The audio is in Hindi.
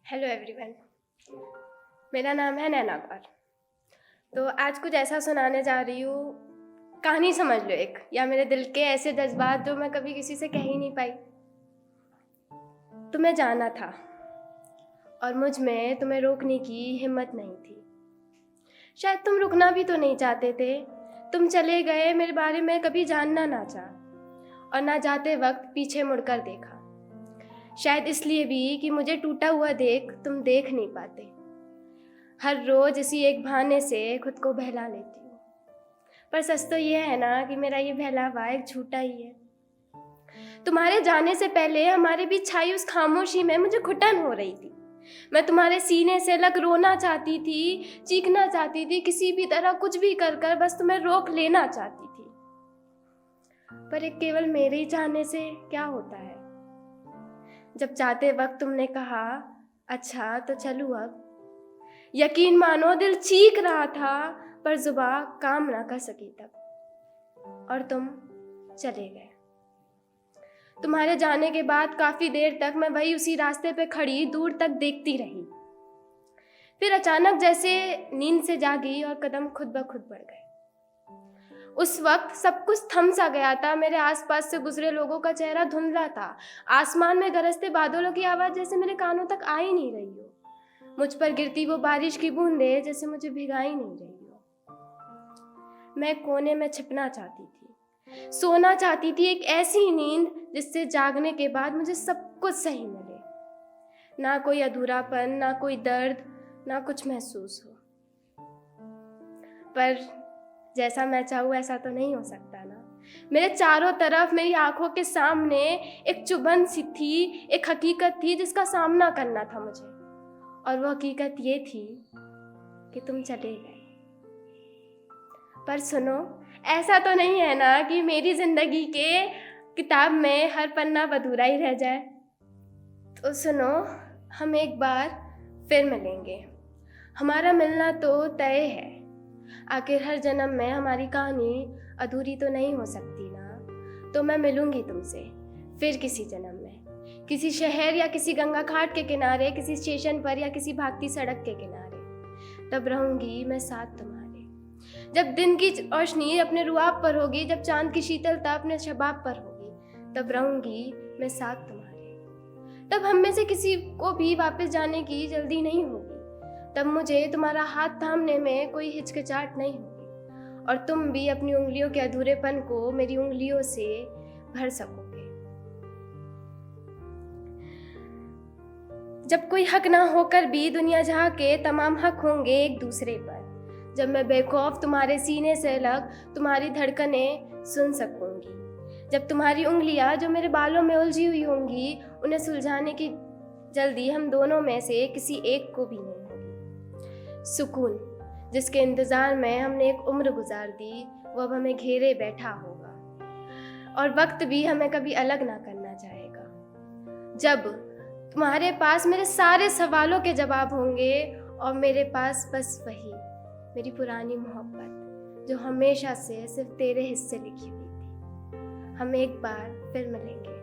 हेलो एवरीवन, मेरा नाम है नैना कौर। तो आज कुछ ऐसा सुनाने जा रही हूँ, कहानी समझ लो एक, या मेरे दिल के ऐसे जज्बात जो मैं कभी किसी से कह ही नहीं पाई। तुम्हें जाना था और मुझ में तुम्हें रोकने की हिम्मत नहीं थी। शायद तुम रुकना भी तो नहीं चाहते थे। तुम चले गए, मेरे बारे में कभी जानना ना चाहा और ना जाते वक्त पीछे मुड़कर देखा। शायद इसलिए भी कि मुझे टूटा हुआ देख तुम देख नहीं पाते। हर रोज इसी एक बहाने से खुद को बहला लेती हूँ, पर सच तो ये है ना कि मेरा ये बहलावा एक झूठा ही है। तुम्हारे जाने से पहले हमारे बीच छाई उस खामोशी में मुझे घुटन हो रही थी। मैं तुम्हारे सीने से लग रोना चाहती थी, चीखना चाहती थी, किसी भी तरह कुछ भी कर कर बस तुम्हें रोक लेना चाहती थी। पर एक केवल मेरे ही चाहने से क्या होता है। जब जाते वक्त तुमने कहा अच्छा तो चलूं अब, यकीन मानो दिल चीख रहा था पर जुबान काम ना कर सकी तब, और तुम चले गए। तुम्हारे जाने के बाद काफी देर तक मैं वही उसी रास्ते पे खड़ी दूर तक देखती रही। फिर अचानक जैसे नींद से जागी और कदम खुद ब खुद बढ़ गए। उस वक्त सब कुछ थम सा गया था। मेरे आसपास से गुजरे लोगों का चेहरा धुंधला था। आसमान में गरजते बादलों की आवाज जैसे मेरे कानों तक आ ही नहीं रही हो। मुझ पर गिरती वो बारिश की बूंदें जैसे मुझे भिगा ही नहीं रही हो। मैं कोने में छिपना चाहती थी, सोना चाहती थी, एक ऐसी नींद जिससे जागने के बाद मुझे सब कुछ सही मिले। ना कोई अधूरापन, ना कोई दर्द, ना कुछ महसूस हो। पर जैसा मैं चाहूँ ऐसा तो नहीं हो सकता ना। मेरे चारों तरफ मेरी आंखों के सामने एक चुभन सी थी, एक हकीकत थी जिसका सामना करना था मुझे, और वो हकीकत ये थी कि तुम चले गए। पर सुनो, ऐसा तो नहीं है ना कि मेरी जिंदगी के किताब में हर पन्ना अधूरा ही रह जाए। तो सुनो, हम एक बार फिर मिलेंगे। हमारा मिलना तो तय है। आखिर हर जन्म में हमारी कहानी अधूरी तो नहीं हो सकती ना। तो मैं मिलूंगी तुमसे फिर किसी जन्म में, किसी शहर या किसी गंगा घाट के किनारे, किसी स्टेशन पर या किसी भागती सड़क के किनारे। तब रहूंगी मैं साथ तुम्हारे। जब दिन की रोशनी अपने रुआब पर होगी, जब चांद की शीतलता अपने शबाब पर होगी, तब रहूंगी मैं साथ तुम्हारे। तब हम में से किसी को भी वापस जाने की जल्दी नहीं होगी। तब मुझे तुम्हारा हाथ थामने में कोई हिचकिचाहट नहीं होगी, और तुम भी अपनी उंगलियों के अधूरेपन को मेरी उंगलियों से भर सकोगे। जब कोई हक ना होकर भी दुनिया जहां के तमाम हक होंगे एक दूसरे पर। जब मैं बेखौफ तुम्हारे सीने से लग तुम्हारी धड़कनें सुन सकूंगी। जब तुम्हारी उंगलियां जो मेरे बालों में उलझी हुई होंगी, उन्हें सुलझाने की जल्दी हम दोनों में से किसी एक को भी नहीं होगी। सुकून जिसके इंतजार में हमने एक उम्र गुजार दी, वो अब हमें घेरे बैठा होगा, और वक्त भी हमें कभी अलग ना करना चाहेगा। जब तुम्हारे पास मेरे सारे सवालों के जवाब होंगे और मेरे पास बस वही मेरी पुरानी मोहब्बत जो हमेशा से सिर्फ तेरे हिस्से लिखी हुई थी। हम एक बार फिर मिलेंगे।